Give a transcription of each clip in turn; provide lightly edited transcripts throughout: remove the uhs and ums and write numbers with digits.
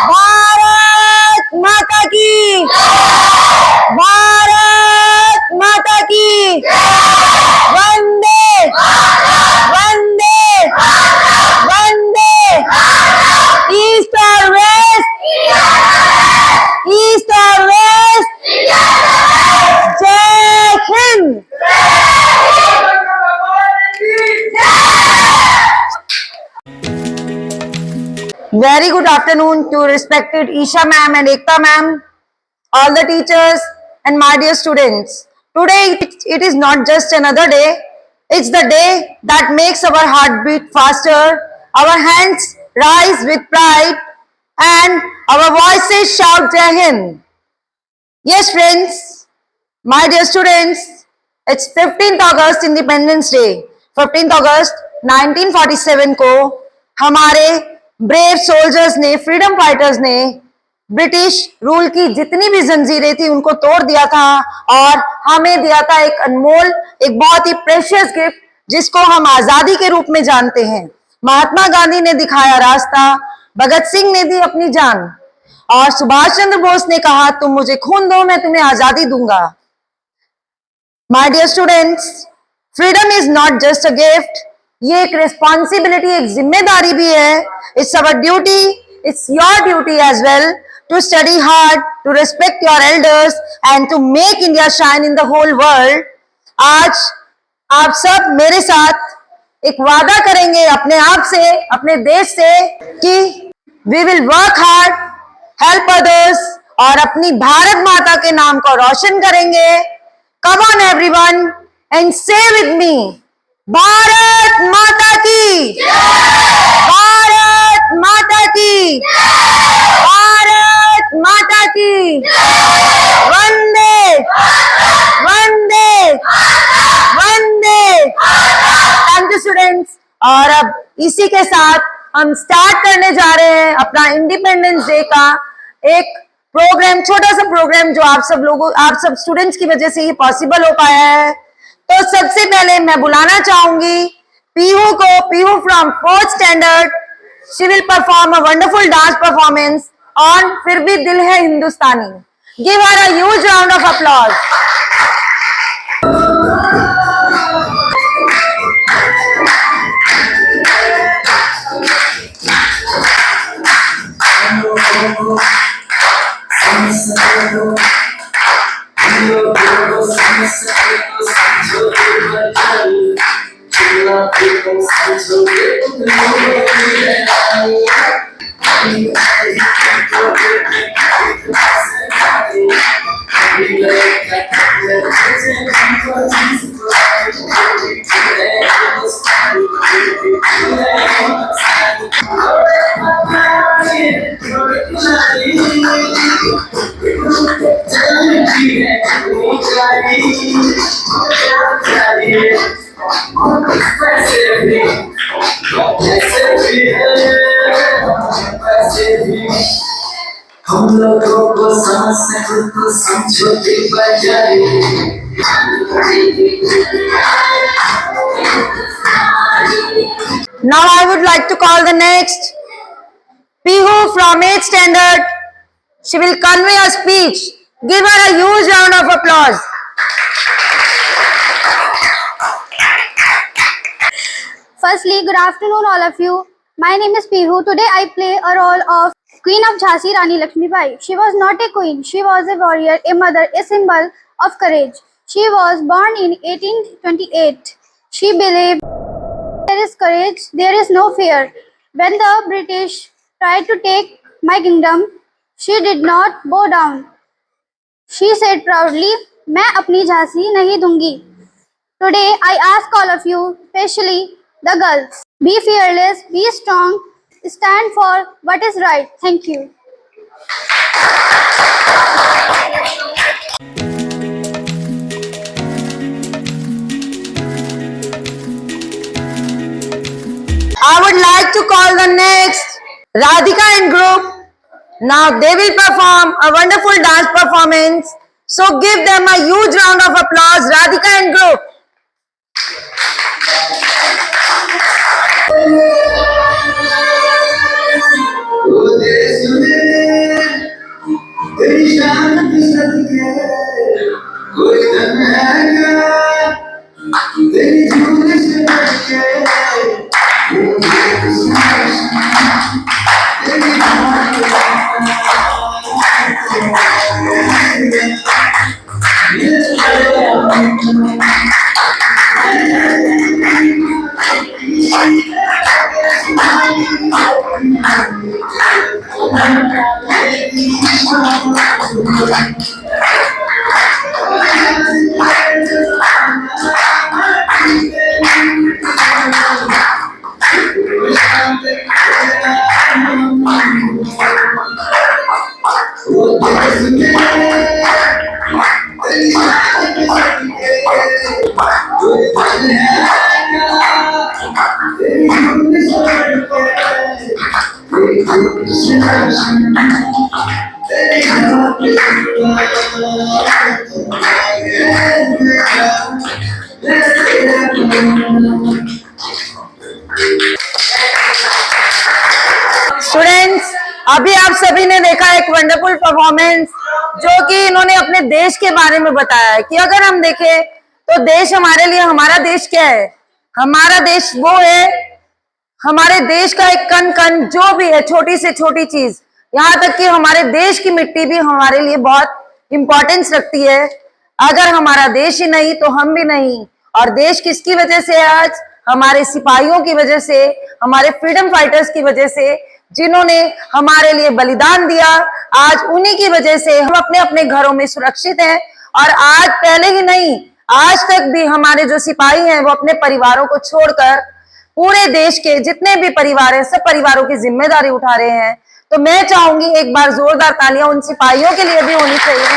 भारत माता की, भारत माता की, वंदे वंदे वंदे, ईस्ट और वेस्ट, ईस्ट और वेस्ट, जय Hind. Very good afternoon to respected Isha ma'am and Ekta ma'am, all the teachers and my dear students. Today it is not just another day, it's the day that makes our heart beat faster, our hands rise with pride and our voices shout Jai Hind. Yes friends, my dear students, it's 15th August Independence Day. 15th August 1947 को हमारे brave soldiers ने, freedom fighters ने British rule की जितनी भी जंजीरें थी उनको तोड़ दिया था और हमें दिया था एक अनमोल, एक बहुत ही प्रेशियस गिफ्ट जिसको हम आजादी के रूप में जानते हैं। महात्मा गांधी ने दिखाया रास्ता, भगत सिंह ने दी अपनी जान और सुभाष चंद्र बोस ने कहा तुम मुझे खून दो, मैं तुम्हें आजादी दूंगा। My dear students, freedom is not just a gift. ये एक responsibility, एक जिम्मेदारी भी है। It's our duty, it's your duty as well to study hard, to respect your elders and to make India shine in the whole world. आज आप सब मेरे साथ एक वादा करेंगे अपने आप से, अपने देश से कि we will work hard, help others और अपनी भारत माता के नाम को रोशन करेंगे। Come on everyone and say with me, Bharat Mata की, भारत माता की, भारत माता की, वंदे वंदे वंदे। Thank you students. और अब इसी के साथ हम स्टार्ट करने जा रहे हैं अपना इंडिपेंडेंस डे का एक प्रोग्राम, छोटा सा प्रोग्राम जो आप सब स्टूडेंट्स की वजह से ही पॉसिबल हो पाया है। तो सबसे पहले मैं बुलाना चाहूंगी पीहू को, Pihu from 4th standard. She will perform a wonderful dance performance on Phir Bhi Dil Hai Hindustani. Give her a huge round of applause. हम लोगों को समझ को समझोते बजाए। Now I would like to call the next Pihu from 8th standard. She will convey a speech. Give her a huge round of applause. Firstly, good afternoon all of you. My name is Pihu. Today I play a role of Queen of Jhansi Rani Lakshmibai. She was not a queen. She was a warrior, a mother, a symbol of courage. She was born in 1828. She believed there is courage, there is no fear. When the British tried to take my kingdom, she did not bow down. She said proudly, मैं अपनी झांसी नहीं दूंगी. Today I ask all of you, especially the girls, be fearless, be strong, stand for what is right. Thank you. I would like to call the next Radhika and group. Now they will perform a wonderful dance performance. So give them a huge round of applause, Radhika and group. Oh, students, अभी आप सभी ने देखा एक wonderful performance जो कि इन्होंने अपने देश के बारे में बताया है कि अगर हम देखें तो देश हमारे लिए, हमारा देश क्या है? हमारा देश वो है, हमारे देश का एक कण कण जो भी है, छोटी से छोटी चीज, यहाँ तक कि हमारे देश की मिट्टी भी हमारे लिए बहुत इंपॉर्टेंस रखती है। अगर हमारा देश ही नहीं तो हम भी नहीं। और देश किसकी वजह से है आज? हमारे सिपाहियों की वजह से, हमारे फ्रीडम फाइटर्स की वजह से, जिन्होंने हमारे लिए बलिदान दिया। आज उन्हीं की वजह से हम अपने अपने घरों में सुरक्षित हैं। और आज पहले ही नहीं, आज तक भी हमारे जो सिपाही हैं वो अपने परिवारों को छोड़कर पूरे देश के जितने भी परिवार हैं, सब परिवारों की जिम्मेदारी उठा रहे हैं। तो मैं चाहूंगी एक बार जोरदार तालियां उन सिपाहियों के लिए भी होनी चाहिए।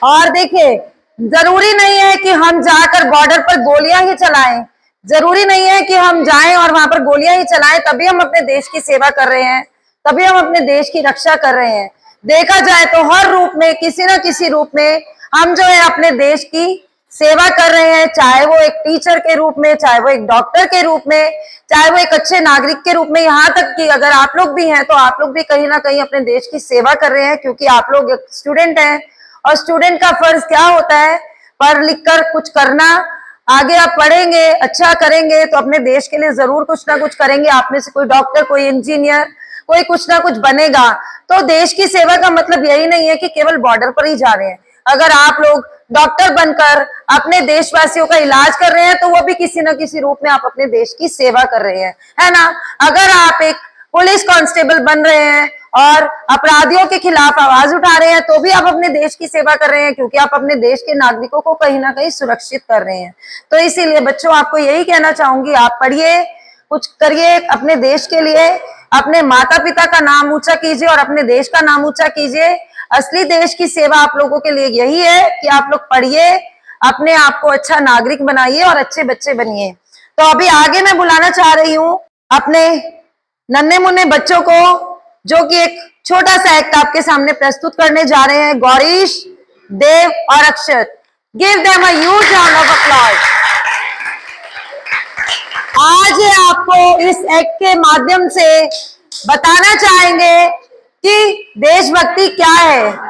और देखिए, जरूरी नहीं है कि हम जाकर बॉर्डर पर गोलियां ही चलाएं, जरूरी नहीं है कि हम जाएं और वहां पर गोलियां ही चलाएं तभी हम अपने देश की सेवा कर रहे हैं, तभी हम अपने देश की रक्षा कर रहे हैं। देखा जाए तो हर रूप में, किसी न किसी रूप में हम जो है अपने देश की सेवा कर रहे हैं, चाहे वो एक टीचर के रूप में, चाहे वो एक डॉक्टर के रूप में, चाहे वो एक अच्छे नागरिक के रूप में। यहाँ तक कि अगर आप लोग भी हैं तो आप लोग भी कहीं ना कहीं अपने देश की सेवा कर रहे हैं, क्योंकि आप लोग एक स्टूडेंट हैं। और स्टूडेंट का फर्ज क्या होता है? पढ़ लिख कर कुछ करना। आगे आप पढ़ेंगे, अच्छा करेंगे तो अपने देश के लिए जरूर कुछ ना कुछ करेंगे। आप में से कोई डॉक्टर, कोई इंजीनियर, कोई कुछ ना कुछ बनेगा। तो देश की सेवा का मतलब यही नहीं है कि केवल बॉर्डर पर ही जा रहे हैं। अगर आप लोग डॉक्टर बनकर अपने देशवासियों का इलाज कर रहे हैं तो वो भी किसी न किसी रूप में आप अपने देश की सेवा कर रहे हैं, है ना? अगर आप एक पुलिस कांस्टेबल बन रहे हैं और अपराधियों के खिलाफ आवाज उठा रहे हैं तो भी आप अपने देश की सेवा कर रहे हैं, क्योंकि आप अपने देश के नागरिकों को कहीं ना कहीं सुरक्षित कर रहे हैं। तो इसीलिए बच्चों, आपको यही कहना चाहूंगी, आप पढ़िए, कुछ करिए अपने देश के लिए, अपने माता पिता का नाम ऊंचा कीजिए और अपने देश का नाम ऊंचा कीजिए। असली देश की सेवा आप लोगों के लिए यही है कि आप लोग पढ़िए, अपने आप को अच्छा नागरिक बनाइए और अच्छे बच्चे बनिए। तो अभी आगे मैं बुलाना चाह रही हूँ अपने नन्हे मुन्ने बच्चों को, जो कि एक छोटा सा एक्ट आपके सामने प्रस्तुत करने जा रहे हैं। गौरीश, देव और Akshat, give them a huge round of applause. आज आपको इस एक्ट के माध्यम से बताना चाहेंगे कि देशभक्ति क्या है।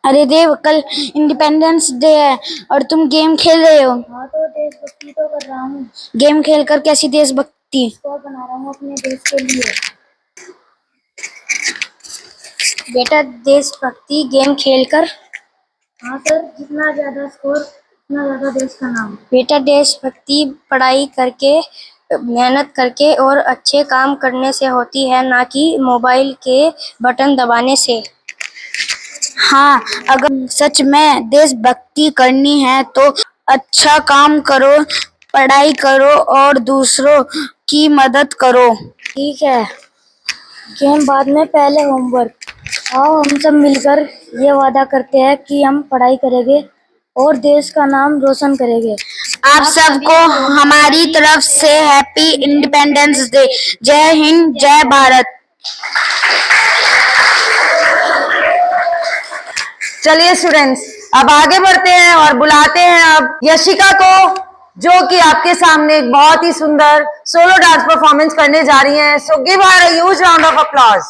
अरे देव, कल इंडिपेंडेंस डे है और तुम गेम खेल रहे हो। हाँ, तो देशभक्ति तो कर रहा हूँ। गेम खेलकर कैसी देशभक्ति? स्कोर बना रहा हूँ अपने देश के लिए। बेटा, देशभक्ति गेम खेलकर? हाँ सर, जितना ज्यादा स्कोर उतना ज्यादा देश का नाम। बेटा, देशभक्ति पढ़ाई करके, मेहनत करके और अच्छे काम करने से होती है, ना कि मोबाइल के बटन दबाने से। हाँ, अगर सच में देशभक्ति करनी है तो अच्छा काम करो, पढ़ाई करो और दूसरों की मदद करो। ठीक है, गेम बाद में, पहले होमवर्क। आओ हम सब मिलकर ये वादा करते हैं कि हम पढ़ाई करेंगे और देश का नाम रोशन करेंगे। आप सबको हमारी तरफ से हैप्पी इंडिपेंडेंस डे। जय हिंद, जय भारत। चलिए स्टूडेंट्स, अब आगे बढ़ते हैं और बुलाते हैं अब यशिका को, जो कि आपके सामने एक बहुत ही सुंदर सोलो डांस परफॉर्मेंस करने जा रही हैं। So give her a huge round of applause.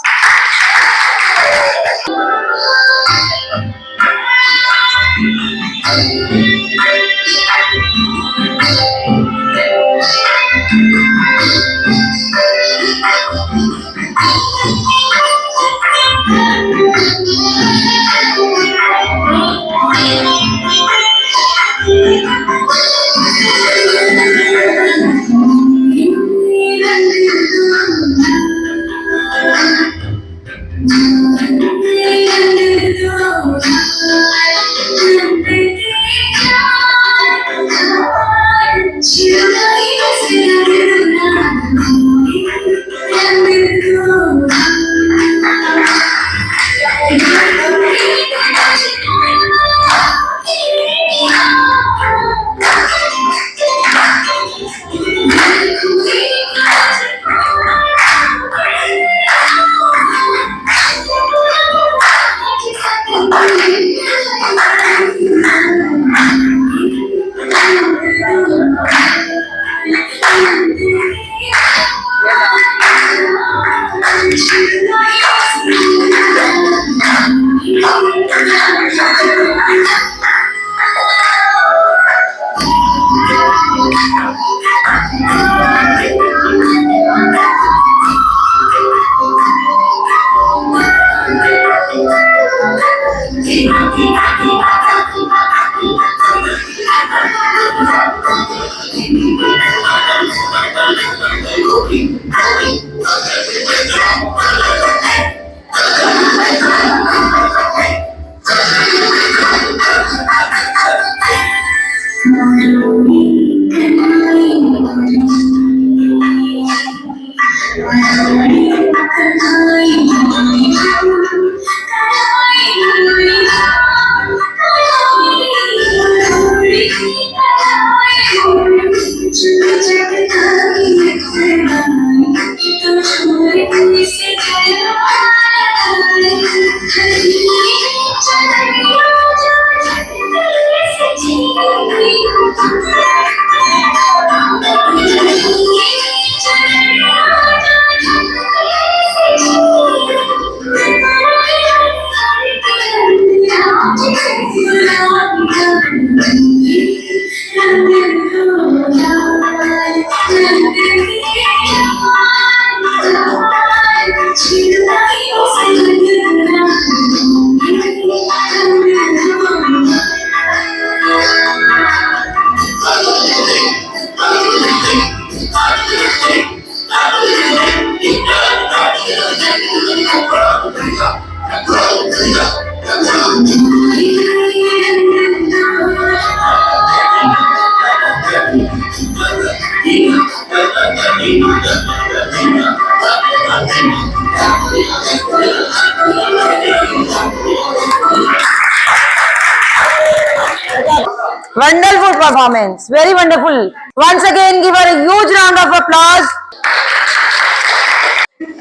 Wonderful performance, very wonderful. Once again, give her a huge round of applause.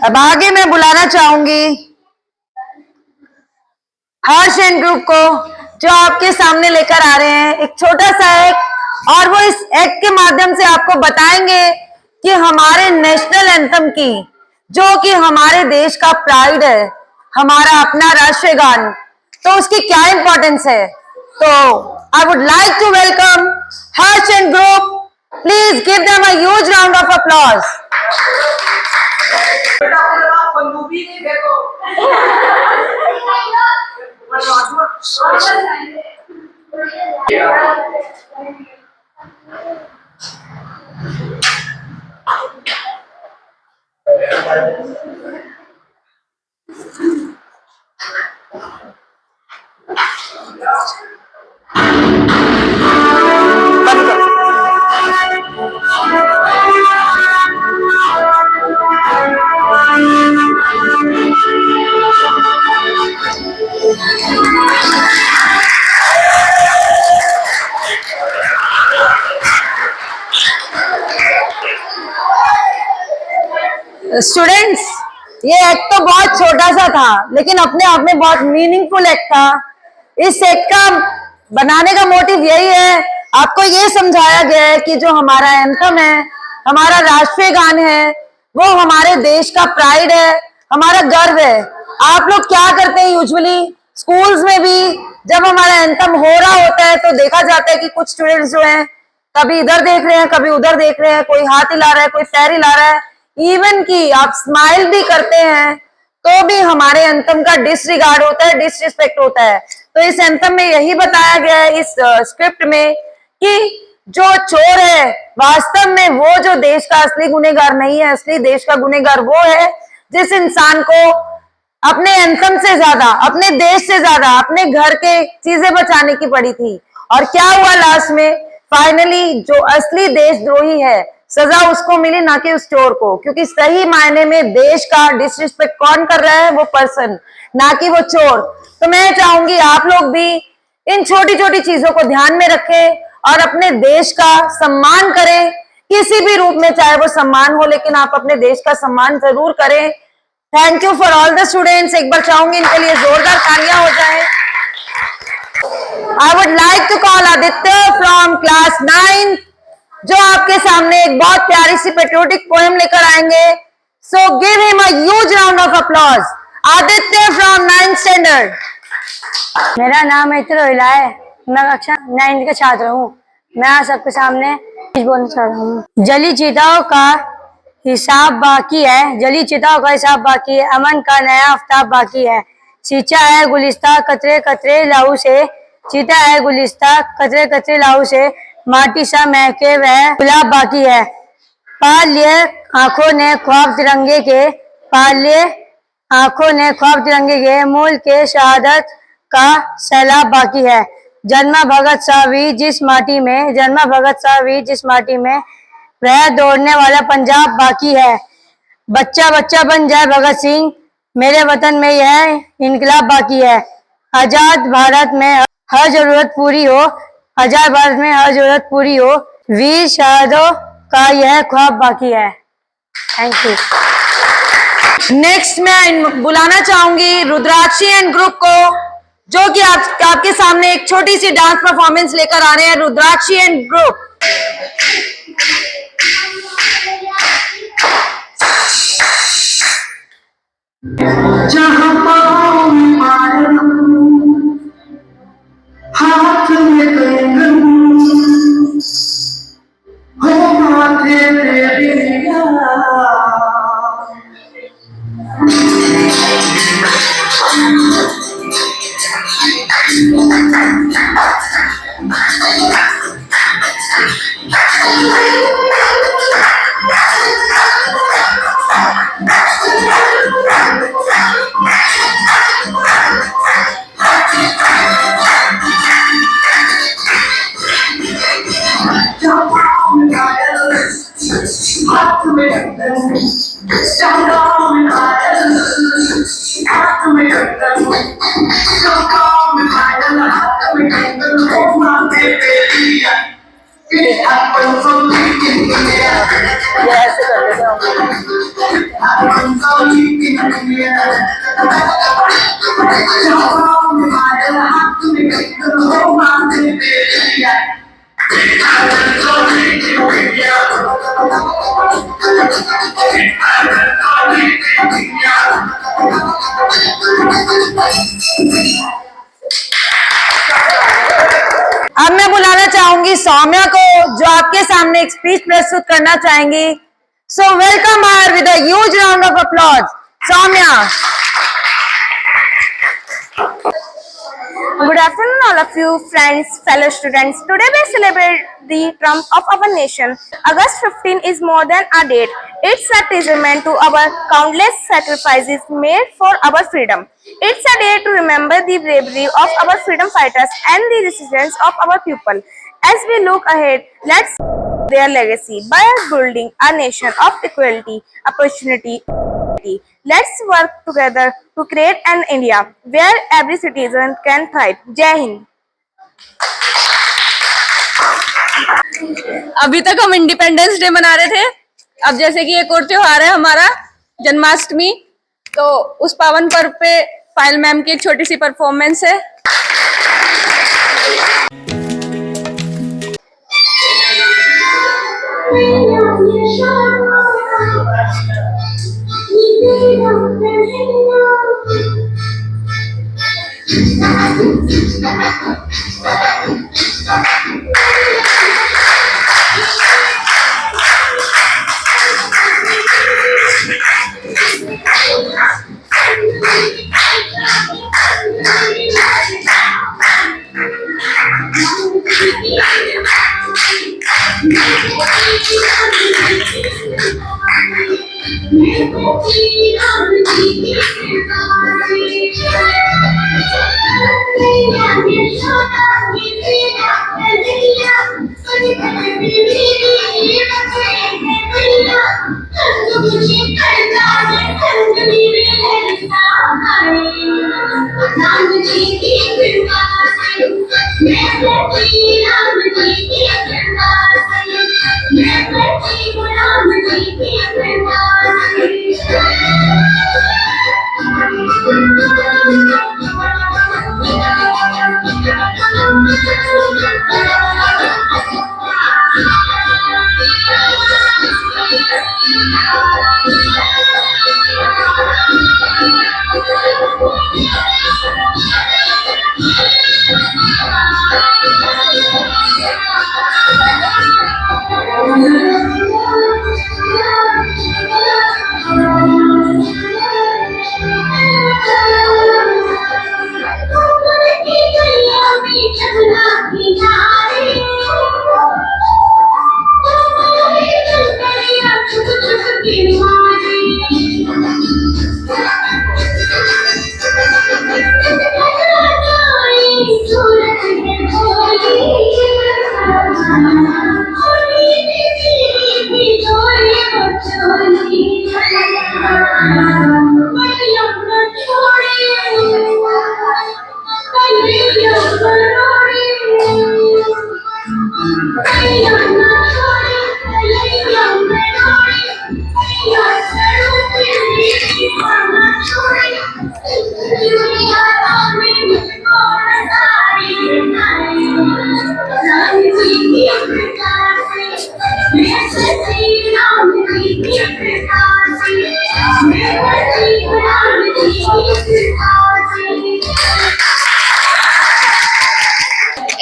अब आगे मैं बुलाना चाहूंगी हर्ष एंड ग्रुप को, जो आपके सामने लेकर आ रहे हैं एक छोटा सा एक्ट, और वो इस एक्ट के माध्यम से आपको बताएंगे कि हमारे नेशनल एंथम की, जो कि हमारे देश का प्राइड है, हमारा अपना राष्ट्रीय गान, तो उसकी क्या इंपॉर्टेंस है। तो I would like to welcome Harsh and group. Please give them a huge round of applause. बेटा पूरा बंदूकी नहीं देखो स्टूडेंट्स, ये एक्ट तो बहुत छोटा सा था, लेकिन अपने आप में बहुत मीनिंगफुल एक्ट था. इस एक्ट का बनाने का मोटिव यही है, आपको ये समझाया गया है कि जो हमारा एंथम है, हमारा राष्ट्रीय गान है, वो हमारे देश का प्राइड है, हमारा गर्व है. आप लोग क्या करते हैं यूजुअली स्कूल्स में भी, जब हमारा एंथम हो रहा होता है तो देखा जाता है कि कुछ स्टूडेंट्स जो हैं कभी इधर देख रहे हैं, कभी उधर देख रहे हैं, कोई हाथ हिला रहा है, कोई पैर हिला रहा है, इवन कि आप स्माइल भी करते हैं तो भी हमारे एंथम का डिसरिगार्ड होता है, डिसरिस्पेक्ट होता है. तो इस एंथम में यही बताया गया है, इस स्क्रिप्ट में, कि जो चोर है वास्तव में वो जो देश का असली गुनहगार नहीं है. असली देश का गुनहगार वो है जिस इंसान को अपने एंथम से ज्यादा, अपने देश से ज्यादा अपने घर के चीजें बचाने की पड़ी थी. और क्या हुआ लास्ट में, फाइनली जो असली देशद्रोही है सजा उसको मिली, ना कि उस चोर को. क्योंकि सही मायने में देश का डिसरिस्पेक्ट कौन कर रहा है, वो पर्सन, ना कि वो चोर. तो मैं चाहूंगी आप लोग भी इन छोटी छोटी चीजों को ध्यान में रखें और अपने देश का सम्मान करें, किसी भी रूप में, चाहे वो सम्मान हो, लेकिन आप अपने देश का सम्मान जरूर करें. Thank you for all the students. एक बार चाहूंगी इनके लिए जोरदार तालियां हो जाए. I would like to call Aditya from class 9, जो आपके सामने एक बहुत प्यारी सी पेट्रियोटिक पोएम लेकर आएंगे. So give him a huge round of applause. Aditya from 9th standard. मेरा नाम मित्र रोहिला है, मैं कक्षा 9 का छात्र हूँ. मैं आज सबके सामने कुछ बोलना चाह रहा हूँ. जली चिताओं का हिसाब बाकी है, जली चिताओं का हिसाब बाकी है, अमन का नया आफ्ताब बाकी है. सींचा है गुलिस्ता कतरे कतरे लाहू से, सींचा है गुलिस्ता कतरे कतरे लाहू से, माटी सा महके वह गुलाब बाकी है। पाल लिए आंखों ने ख्वाब तिरंगे के, पाल लिए आंखों ने ख्वाब तिरंगे के, मूल के शहादत का सैलाब बाकी है। जन्मा भगत सा वीर जिस माटी में, जन्मा भगत सा वीर जिस माटी में, वह दौड़ने वाला पंजाब बाकी है। बच्चा बच्चा बन जाए भगत सिंह, मेरे वतन में यह इनकलाब बाकी है। आजाद भारत में हर जरूरत पूरी हो, आजाद भारत में हर जरूरत पूरी हो, वीर शहादों का यह ख्वाब बाकी है। Thank you. नेक्स्ट मैं बुलाना चाहूंगी रुद्राक्षी एंड ग्रुप को, जो कि आपके सामने एक छोटी सी डांस परफॉर्मेंस लेकर आ रहे हैं। रुद्राक्षी एंड ग्रुप। जहाँ पाँव में पायल, हाथ में कंगन, हो माथे पे बिंदिया, हाथ में कंगन, जहाँ में पायल, हाथ में कंगन, जहाँ में पायल, हाथ में कंगन, हो माथे पे बिंदिया। It happens only in India. Happens only in India. जहाँ में पायल, हाथ में कंगन, हो माथे पे बिंदिया। It happens only in India. It happens only in India. अब मैं बुलाना चाहूंगी सौम्या को, जो आपके सामने एक स्पीच प्रस्तुत करना चाहेंगी। So welcome her with a huge round of applause. Saumya. Good afternoon, all of you, friends, fellow students. Today we celebrate the triumph of our nation. August 15 is more than a date. It's a testament to our countless sacrifices made for our freedom. It's a day to remember the bravery of our freedom fighters and the resilience of our people. As we look ahead, let's their legacy by building a nation of equality, opportunity. Let's work together to create an India where every citizen can thrive. जय हिंद। अभी तक हम independence day मना रहे थे। अब जैसे कि एक और त्योहार है हमारा जन्माष्टमी, तो उस पावन पर्व पे पायल मैम की एक छोटी सी परफॉर्मेंस है।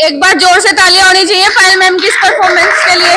एक बार जोर से तालियां होनी चाहिए पायल मैम की इस परफॉर्मेंस के लिए।